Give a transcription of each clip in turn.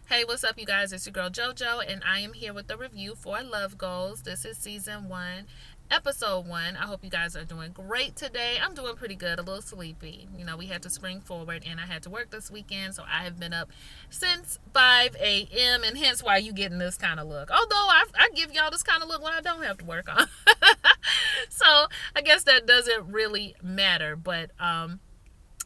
Hey, what's up, you guys? It's your girl JoJo, and I am here with the review for Love Goals. This is season one, episode one. I hope you guys are doing great today. I'm doing pretty good, a little sleepy. You know, we had to spring forward, and I had to work this weekend, so I have been up since 5 a.m., and hence why you getting this kind of look. Although I give y'all this kind of look when I don't have to work on. So I guess that doesn't really matter, but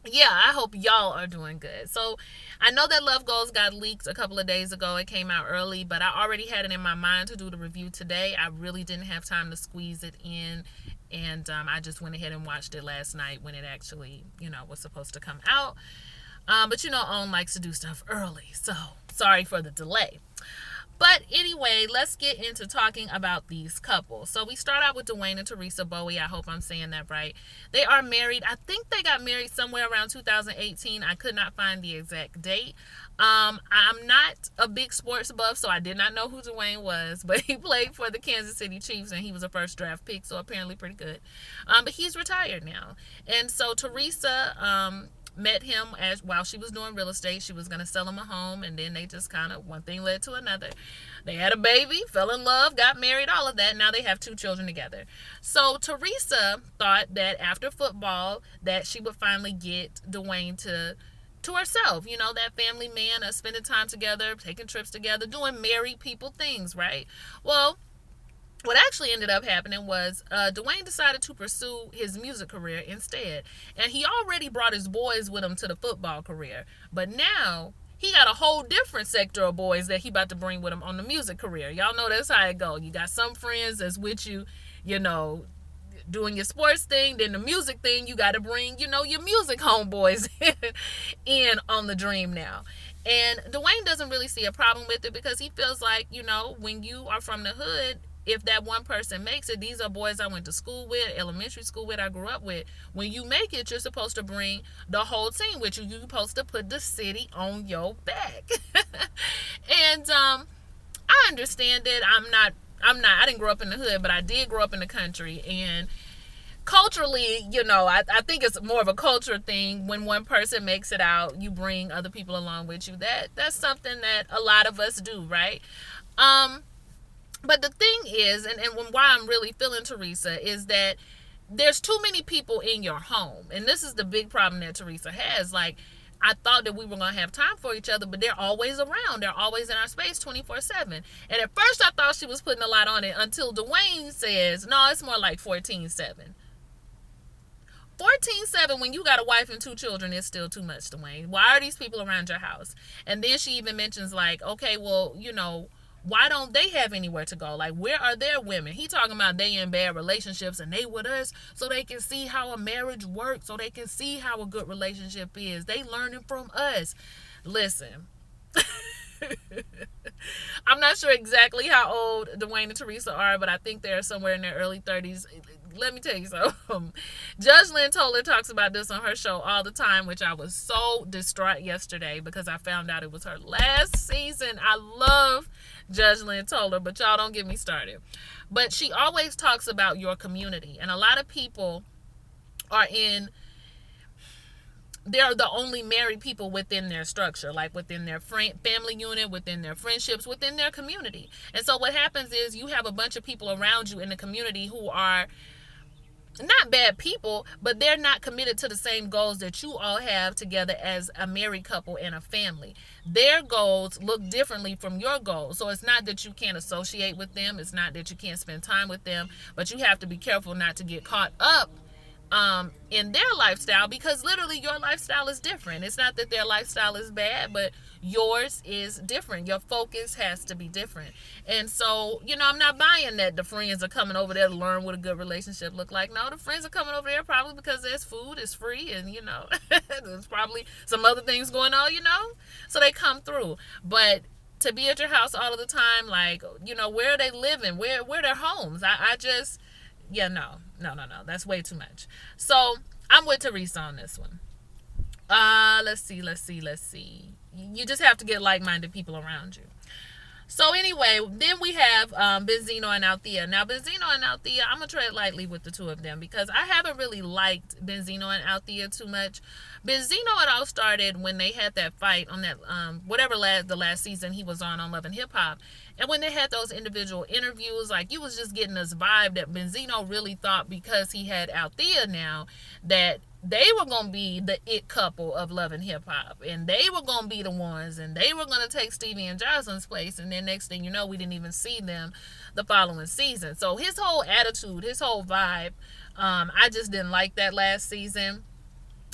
yeah, I hope y'all are doing good. So, I know that Love Goals got leaked a couple of days ago. It came out early, but I already had it in my mind to do the review today. I really didn't have time to squeeze it in, and I just went ahead and watched it last night when it actually, was supposed to come out. But Own likes to do stuff early, so sorry for the delay. But anyway, let's get into talking about these couples. So we start out with Dwayne and Teresa Bowie. I hope I'm saying that right. They are married. I think they got married somewhere around 2018. I could not find the exact date. I'm not a big sports buff, so I did not know who Dwayne was, but he played for the Kansas City Chiefs and he was a first draft pick, so apparently pretty good. But he's retired now. And so Teresa, met him as while she was doing real estate. She was going to sell him a home, and then they just kind of one thing led to another. They had a baby, fell in love, got married, all of that. Now they have two children together. So Teresa thought that after football that she would finally get Dwayne to herself, that family man, spending time together, taking trips together, doing married people things, right? Well, what actually ended up happening was Dwayne decided to pursue his music career instead. And he already brought his boys with him to the football career. But now he got a whole different sector of boys that he about to bring with him on the music career. Y'all know that's how it go. You got some friends that's with you, you know, doing your sports thing, then the music thing, you got to bring, your music homeboys in on the dream now. And Dwayne doesn't really see a problem with it because he feels like, when you are from the hood, if that one person makes it, these are boys I went to school with, elementary school with, I grew up with. When you make it, you're supposed to bring the whole team with you. You're supposed to put the city on your back. And I understand it. I didn't grow up in the hood, but I did grow up in the country. And culturally, I think it's more of a culture thing. When one person makes it out, you bring other people along with you. That's something that a lot of us do, right? But the thing is, and why I'm really feeling Teresa is that there's too many people in your home. And this is the big problem that Teresa has. Like, I thought that we were going to have time for each other, but they're always around. They're always in our space 24/7. And at first I thought she was putting a lot on it until Dwayne says, no, it's more like 14/7. 14/7 when you got a wife and two children is still too much, Dwayne. Why are these people around your house? And then she even mentions, like, okay, well, why don't they have anywhere to go? Like, where are their women? He talking about they in bad relationships and they with us so they can see how a marriage works, so they can see how a good relationship is. They learning from us. Listen. I'm not sure exactly how old Dwayne and Teresa are, but I think they're somewhere in their early 30s. Let me tell you something. Judge Lynn Toler talks about this on her show all the time, which I was so distraught yesterday because I found out it was her last season. I love Judge Lynn Toler, but y'all don't get me started. But she always talks about your community, and a lot of people are they're the only married people within their structure, like within their family unit, within their friendships, within their community. And so what happens is you have a bunch of people around you in the community who are not bad people, but they're not committed to the same goals that you all have together as a married couple and a family. Their goals look differently from your goals. So it's not that you can't associate with them. It's not that you can't spend time with them, but you have to be careful not to get caught up in their lifestyle, because literally your lifestyle is different. It's not that their lifestyle is bad, but yours is different. Your focus has to be different. And so, I'm not buying that the friends are coming over there to learn what a good relationship look like. No, the friends are coming over there probably because there's food, it's free, and there's probably some other things going on, so they come through. But to be at your house all of the time, like, where are they living? Where are their homes? I just, yeah, no. That's way too much. So I'm with Teresa on this one. Let's see. You just have to get like-minded people around you. So anyway, then we have Benzino and Althea. Now Benzino and Althea, I'm gonna tread lightly with the two of them because I haven't really liked Benzino and Althea too much. Benzino, it all started when they had that fight on that whatever the last season he was on Love and Hip Hop, and when they had those individual interviews, like you was just getting this vibe that Benzino really thought because he had Althea now that they were gonna be the it couple of Love and Hip Hop, and they were gonna be the ones, and they were gonna take Stevie and Jocelyn's place. And then next thing you know, we didn't even see them the following season. So his whole attitude, his whole vibe, I just didn't like that last season.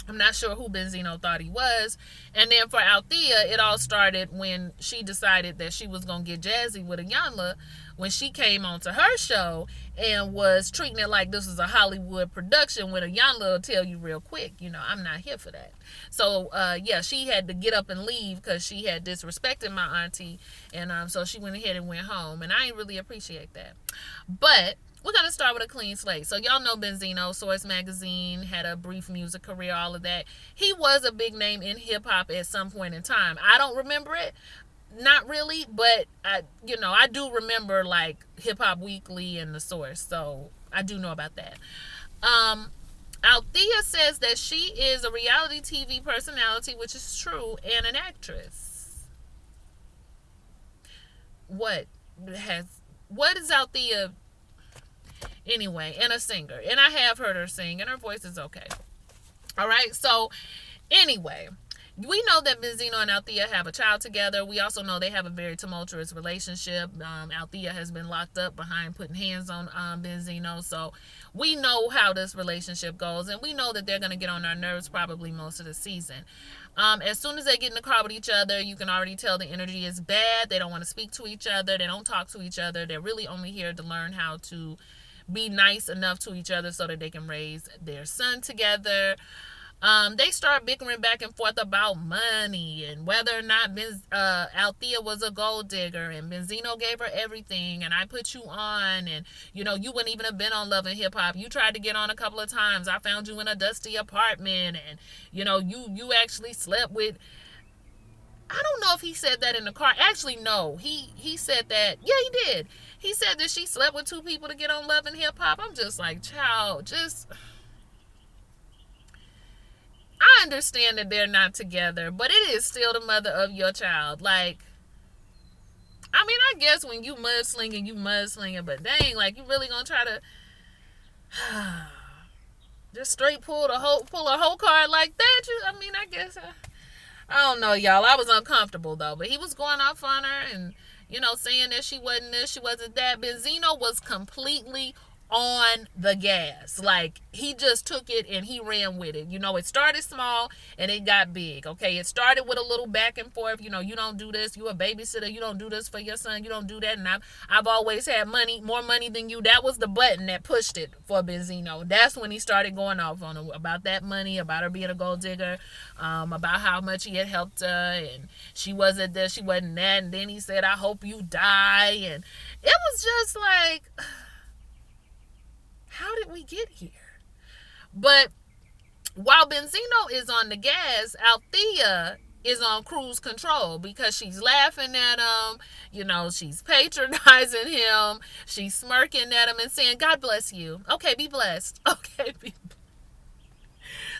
I'm not sure who Benzino thought he was. And then for Althea, it all started when she decided that she was going to get jazzy with Iyanla when she came onto her show and was treating it like this was a Hollywood production when Iyanla will tell you real quick, I'm not here for that. So, yeah, she had to get up and leave because she had disrespected my auntie. And so she went ahead and went home. And I didn't really appreciate that. But we're going to start with a clean slate. So y'all know Benzino, Source Magazine, had a brief music career, all of that. He was a big name in hip-hop at some point in time. I don't remember it. Not really, but I do remember like Hip Hop Weekly and The Source. So I do know about that. Althea says that she is a reality TV personality, which is true, and an actress. What is Althea? Anyway, and a singer. And I have heard her sing, and her voice is okay. All right, so anyway, we know that Benzino and Althea have a child together. We also know they have a very tumultuous relationship. Althea has been locked up behind putting hands on Benzino. So we know how this relationship goes. And we know that they're going to get on our nerves probably most of the season. As soon as they get in the car with each other, you can already tell the energy is bad. They don't want to speak to each other. They don't talk to each other. They're really only here to learn how to be nice enough to each other so that they can raise their son together. They start bickering back and forth about money and whether or not Althea was a gold digger, and Benzino gave her everything, and I put you on, and you wouldn't even have been on Love and Hip Hop. You tried to get on a couple of times. I found you in a dusty apartment, and you actually slept with. I don't know if he said that in the car. Actually, no. He said that. Yeah, he did. He said that she slept with two people to get on Love and Hip Hop. I'm just like, child, just. I understand that they're not together, but it is still the mother of your child. Like, I mean, I guess when you mudslinging, but dang, like, you really gonna try to just straight pull a whole card like that? I guess. I don't know, y'all. I was uncomfortable, though. But he was going off on her and, saying that she wasn't this, she wasn't that. Benzino was completely on the gas. Like, he just took it and he ran with it. It started small and it got big. Okay, it started with a little back and forth. You don't do this. You a babysitter. You don't do this for your son. You don't do that. And I've always had more money than you. That was the button that pushed it for Benzino. That's when he started going off on her about that money, about her being a gold digger, about how much he had helped her, and she wasn't this, she wasn't that. And then he said, I hope you die. And it was just like, how did we get here? But while Benzino is on the gas, Althea is on cruise control because she's laughing at him. She's patronizing him. She's smirking at him and saying, God bless you. Okay, be blessed. Okay, be blessed.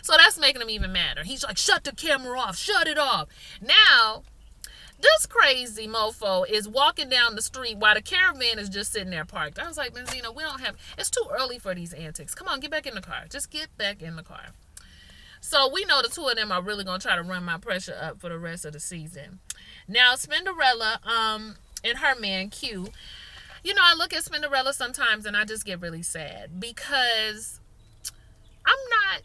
So that's making him even madder. He's like, shut the camera off. Shut it off. Now, this crazy mofo is walking down the street while the caravan is just sitting there parked. I was like, Benzino, it's too early for these antics. Come on, get back in the car. Just get back in the car. So we know the two of them are really going to try to run my pressure up for the rest of the season. Now, Spinderella and her man, Q. I look at Spinderella sometimes and I just get really sad because I'm not.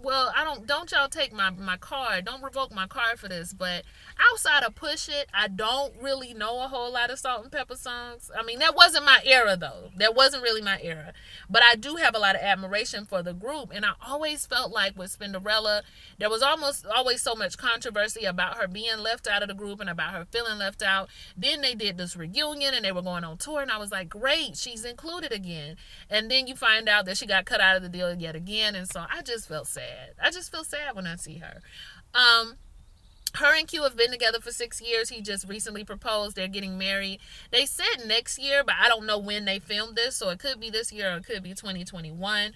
Well, don't y'all take my card. Don't revoke my card for this. But outside of Push It, I don't really know a whole lot of Salt-N-Pepa songs. I mean, that wasn't my era, though. That wasn't really my era. But I do have a lot of admiration for the group. And I always felt like with Spinderella, there was almost always so much controversy about her being left out of the group and about her feeling left out. Then they did this reunion and they were going on tour. And I was like, great, she's included again. And then you find out that she got cut out of the deal yet again. And so I just felt sad. I just feel sad when I see her. Her and Q have been together for 6 years. He just recently proposed. They're getting married. They said next year, but I don't know when they filmed this, so it could be this year or it could be 2021.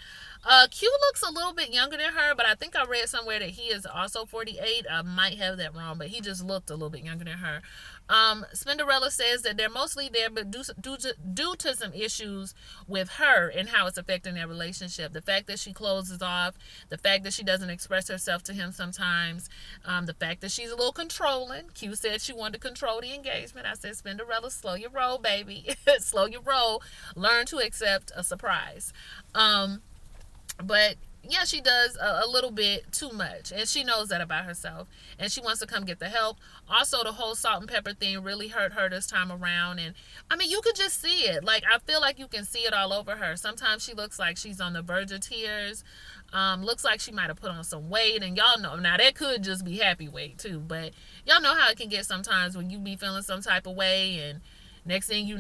Q looks a little bit younger than her, but I think I read somewhere that he is also 48. I might have that wrong, but he just looked a little bit younger than her. Spinderella says that they're mostly there, but due to some issues with her and how it's affecting their relationship. The fact that she closes off, the fact that she doesn't express herself to him sometimes, the fact that she's a little controlling. Q said she wanted to control the engagement. I said, Spinderella, slow your roll, baby. Slow your roll. Learn to accept a surprise. But yeah, she does a little bit too much, and she knows that about herself, and she wants to come get the help. Also, the whole salt and pepper thing really hurt her this time around, and I mean, you could just see it. Like, I feel like you can see it all over her. Sometimes she looks like she's on the verge of tears. Looks like she might have put on some weight, and y'all know, now that could just be happy weight too, but y'all know how it can get sometimes when you be feeling some type of way, and next thing you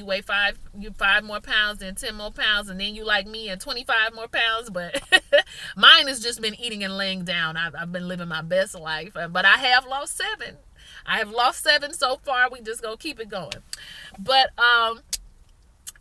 weigh five more pounds and 10 more pounds, and then you like me and 25 more pounds. But mine has just been eating and laying down. I've been living my best life, but I have lost 7. I have lost 7 so far. We just gonna keep it going. But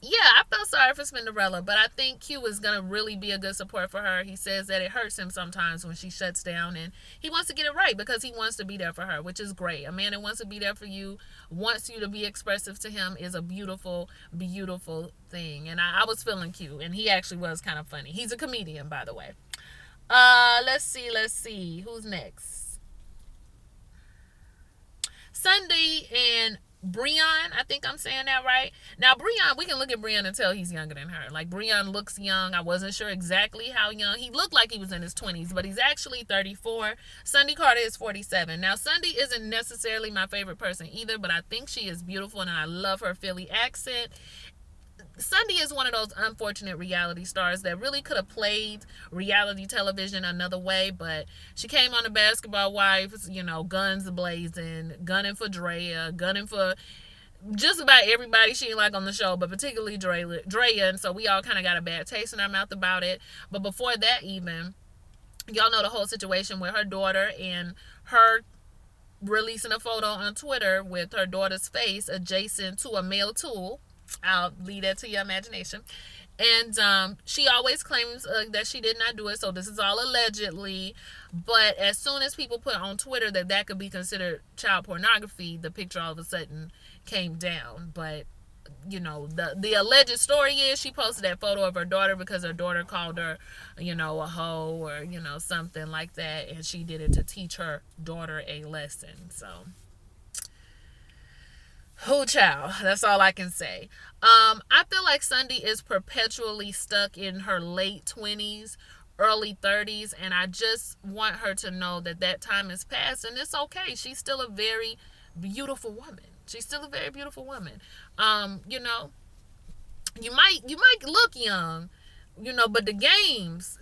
yeah, I felt sorry for Spinderella, but I think Q is going to really be a good support for her. He says that it hurts him sometimes when she shuts down, and he wants to get it right because he wants to be there for her, which is great. A man that wants to be there for you, wants you to be expressive to him, is a beautiful, beautiful thing. And I was feeling Q, and he actually was kind of funny. He's a comedian, by the way. Let's see. Who's next? Sunday and Breon, I think I'm saying that right. Now, Breon, we can look at Breon and tell he's younger than her. Like, Breon looks young. I wasn't sure exactly how young. He looked like he was in his 20s, but he's actually 34. Sunday Carter is 47. Now, Sunday isn't necessarily my favorite person either, but I think she is beautiful, and I love her Philly accent. Sunday is one of those unfortunate reality stars that really could have played reality television another way, but she came on the Basketball Wives, guns blazing, gunning for Drea, gunning for just about everybody she like on the show, but particularly Drea, and so we all kind of got a bad taste in our mouth about it. But before that even, y'all know the whole situation with her daughter and her releasing a photo on Twitter with her daughter's face adjacent to a male tool. I'll leave that to your imagination. And she always claims that she did not do it, so this is all allegedly. But as soon as people put on Twitter that could be considered child pornography, the picture all of a sudden came down. But the alleged story is she posted that photo of her daughter because her daughter called her, a hoe or something like that, and she did it to teach her daughter a lesson. So, who child? That's all I can say. I feel like Sunday is perpetually stuck in her late 20s, early 30s, and I just want her to know that time is past, and it's okay. She's still a very beautiful woman. You might look young, but the games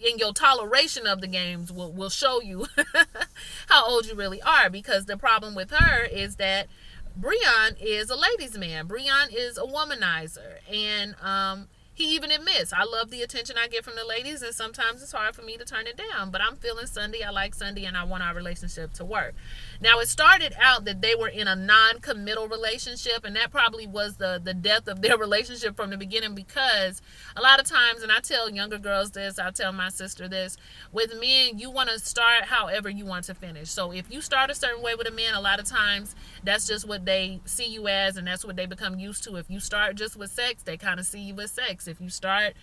and your toleration of the games will show you how old you really are, because the problem with her is that Breon is a ladies' man. Breon is a womanizer, and he even admits, I love the attention I get from the ladies, and sometimes it's hard for me to turn it down, but I'm feeling Sunday. I like Sunday, and I want our relationship to work. Now, it started out that they were in a non-committal relationship, and that probably was the death of their relationship from the beginning, because a lot of times, and I tell younger girls this, I tell my sister this, with men, you want to start however you want to finish. So if you start a certain way with a man, a lot of times that's just what they see you as, and that's what they become used to. If you start just with sex, they kind of see you with sex. If you start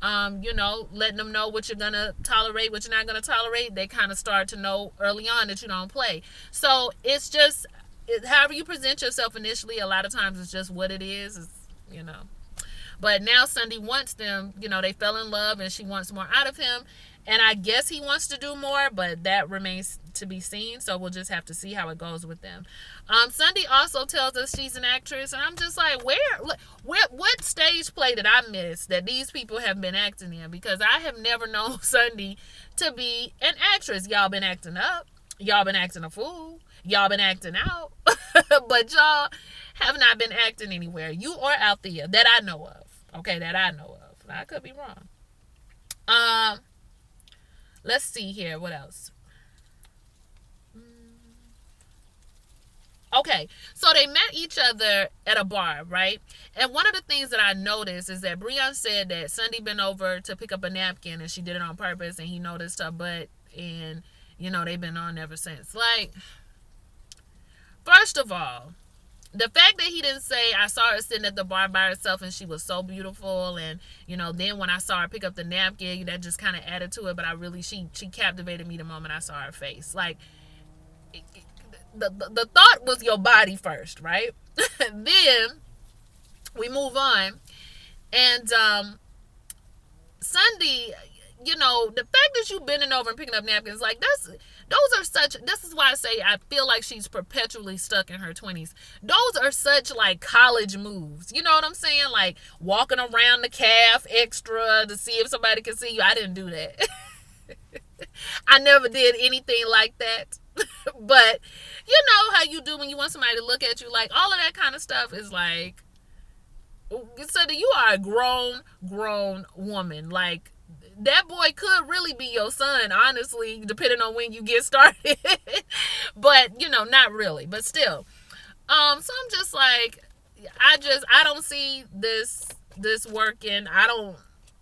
letting them know what you're gonna tolerate, what you're not gonna tolerate, they kind of start to know early on that you don't play. So it's just however you present yourself initially. A lot of times it's just what it is. But now Sunday wants them. They fell in love, and she wants more out of him. And I guess he wants to do more, but that remains to be seen. So we'll just have to see how it goes with them. Sunday also tells us she's an actress, and I'm just like, what stage play did I miss that these people have been acting in? Because I have never known Sunday to be an actress. Y'all been acting up. Y'all been acting a fool. Y'all been acting out. But y'all have not been acting anywhere. You are out there that I know of. Okay, that I know of. I could be wrong. Let's see here. What else? Okay, so they met each other at a bar, right? And one of the things that I noticed is that Breon said that Sunday bent over to pick up a napkin and she did it on purpose, and he noticed her butt, and they've been on ever since. Like, first of all, the fact that he didn't say, I saw her sitting at the bar by herself and she was so beautiful, and then when I saw her pick up the napkin, that just kind of added to it. But she captivated me the moment I saw her face. Like, the thought was your body first, right? Then we move on, and Sunday, the fact that you bending over and picking up napkins, like, this is why I say I feel like she's perpetually stuck in her 20s. Those are such, like, college moves. You know what I'm saying? Like, walking around the calf extra to see if somebody can see you. I didn't do that. I never did anything like that. But you know how you do when you want somebody to look at you. Like, all of that kind of stuff is like, so that you are a grown woman. Like, that boy could really be your son, honestly, depending on when you get started. But not really, but still. So I'm just like, I don't see this working.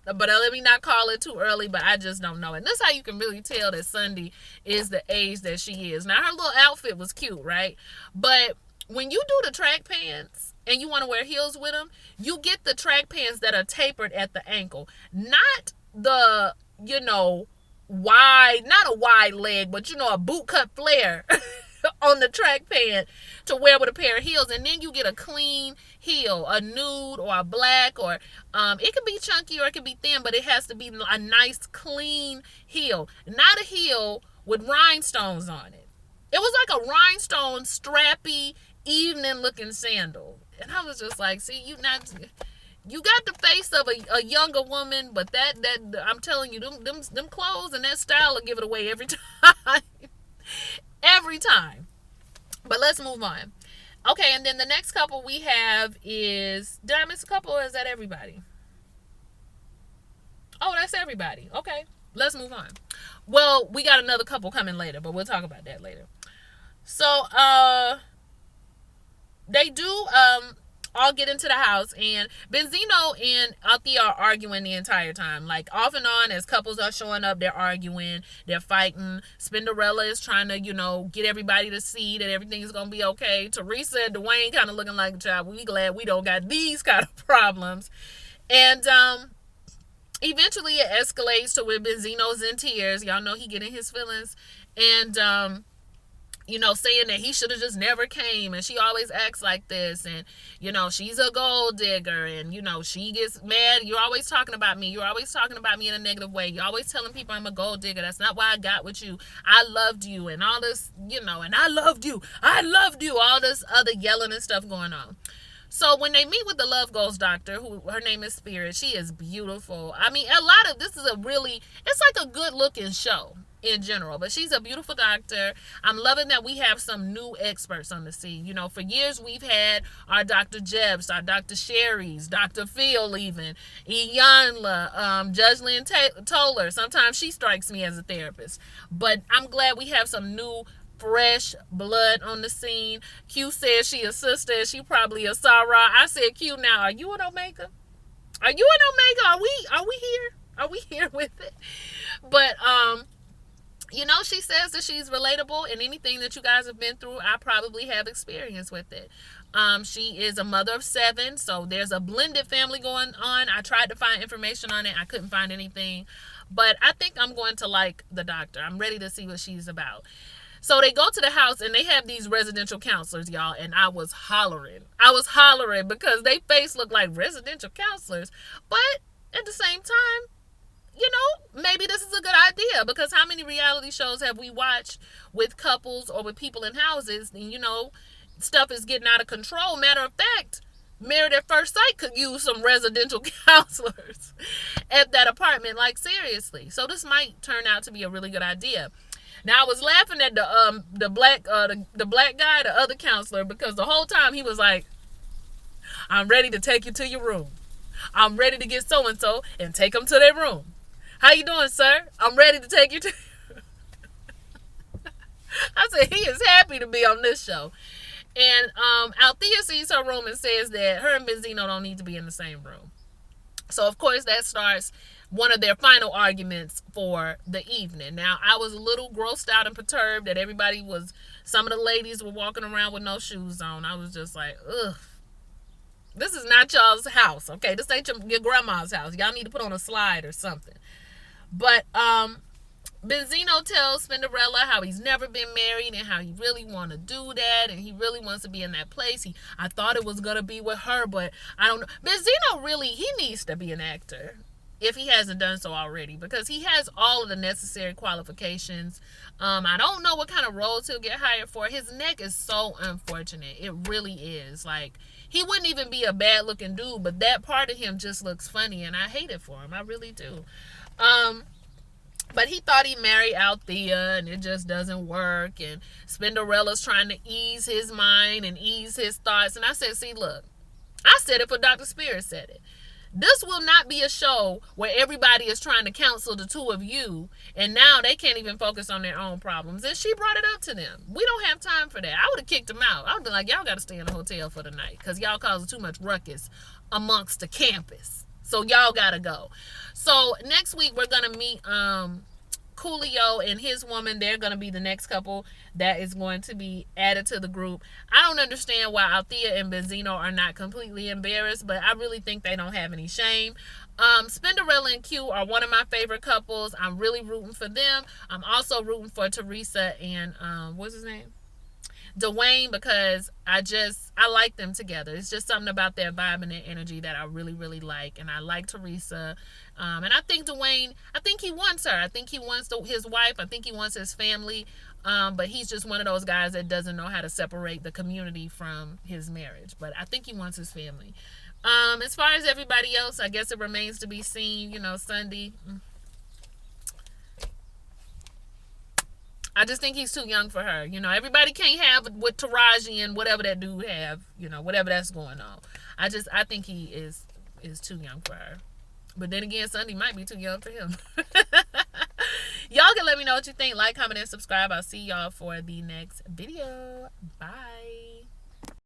But let me not call it too early, but I just don't know. And this is how you can really tell that Sunday is the age that she is. Now, her little outfit was cute, right? But when you do the track pants and you want to wear heels with them, you get the track pants that are tapered at the ankle. Not the, not a wide leg, but, a boot cut flare on the track pant to wear with a pair of heels. And then you get a clean heel, a nude or a black, or it can be chunky or it can be thin, but it has to be a nice clean heel, not a heel with rhinestones on it. It was like a rhinestone strappy evening looking sandal, and I was just like, see, you got the face of a younger woman, but that I'm telling you, them clothes and that style will give it away every time. Every time. But let's move on. Okay, and then the next couple we have is, did I miss a couple, or is that everybody? Oh, that's everybody. Okay, let's move on. Well, we got another couple coming later, but we'll talk about that later. So, they do all get into the house, and Benzino and Althea are arguing the entire time. Like, off and on, as couples are showing up, they're arguing, they're fighting. Spinderella is trying to, get everybody to see that everything's gonna be okay. Teresa and Dwayne kind of looking like, child, we glad we don't got these kind of problems. And eventually it escalates to where Benzino's in tears. Y'all know he getting his feelings, and saying that he should have just never came, and she always acts like this, and she's a gold digger, and she gets mad. You're always talking about me. You're always talking about me in a negative way. You're always telling people I'm a gold digger. That's not why I got with you. I loved you, and all this, and I loved you. All this other yelling and stuff going on. So when they meet with the Love Goals doctor, who her name is Spirit, she is beautiful. I mean, this is it's like a good looking show in general, but she's a beautiful doctor. I'm loving that we have some new experts on the scene. For years we've had our Dr. Jebs, our Dr. Sherry's, Dr. Phil, even Iyanla, Judge Lynn Toller. Sometimes she strikes me as a therapist, but I'm glad we have some new fresh blood on the scene. Q says she a sister. She probably a Sarah. I said, Q, now are you an Omega? Are you an Omega? Are we here? Are we here with it? But she says that she's relatable, and anything that you guys have been through, I probably have experience with it. She is a mother of 7, so there's a blended family going on. I tried to find information on it. I couldn't find anything, but I think I'm going to like the doctor. I'm ready to see what she's about. So they go to the house, and they have these residential counselors, y'all, and I was hollering. Because they face look like residential counselors, but at the same time, maybe this is a good idea, because how many reality shows have we watched with couples or with people in houses, and stuff is getting out of control. Matter of fact, Married at First Sight could use some residential counselors at that apartment, like, seriously. So this might turn out to be a really good idea. Now, I was laughing at the black guy, the other counselor, because the whole time he was like, I'm ready to take you to your room. I'm ready to get so-and-so and take them to their room. How you doing, sir? I'm ready to take you to... I said, he is happy to be on this show. And Althea sees her room and says that her and Benzino don't need to be in the same room. So of course that starts one of their final arguments for the evening. Now I was a little grossed out and perturbed that some of the ladies were walking around with no shoes on. I was just like, ugh. This is not y'all's house, okay? This ain't your grandma's house. Y'all need to put on a slide or something. But Benzino tells Spinderella how he's never been married and how he really want to do that and he really wants to be in that place. I thought it was going to be with her, but I don't know. Benzino really, he needs to be an actor if he hasn't done so already because he has all of the necessary qualifications. I don't know what kind of roles he'll get hired for. His neck is so unfortunate. It really is. Like, he wouldn't even be a bad looking dude, but that part of him just looks funny and I hate it for him. I really do. But he thought he'd marry Althea and it just doesn't work. And Spinderella's trying to ease his mind and ease his thoughts. And I said, see, look, I said it, but Dr. Spears said it. This will not be a show where everybody is trying to counsel the two of you and now they can't even focus on their own problems. And she brought it up to them. We don't have time for that. I would have kicked them out. I would be like, y'all got to stay in the hotel for the night because y'all causing too much ruckus amongst the campus. So y'all got to go. So next week we're going to meet Coolio and his woman. They're going to be the next couple that is going to be added to the group. I don't understand why Althea and Benzino are not completely embarrassed, but I really think they don't have any shame. Spinderella and Q are one of my favorite couples. I'm really rooting for them. I'm also rooting for Teresa and what's his name? Dwayne, because I like them together. It's just something about their vibe and their energy that I really, really like. And I like Teresa. And I think Dwayne, I think he wants her. I think he wants his wife. I think he wants his family. But he's just one of those guys that doesn't know how to separate the community from his marriage. But I think he wants his family. As far as everybody else, I guess it remains to be seen. You know, Sunday. I just think he's too young for her. You know, everybody can't have what Taraji and whatever that dude have, you know, whatever that's going on. I think he is too young for her. But then again, Sunday might be too young for him. Y'all can let me know what you think. Like, comment, and subscribe. I'll see y'all for the next video. Bye.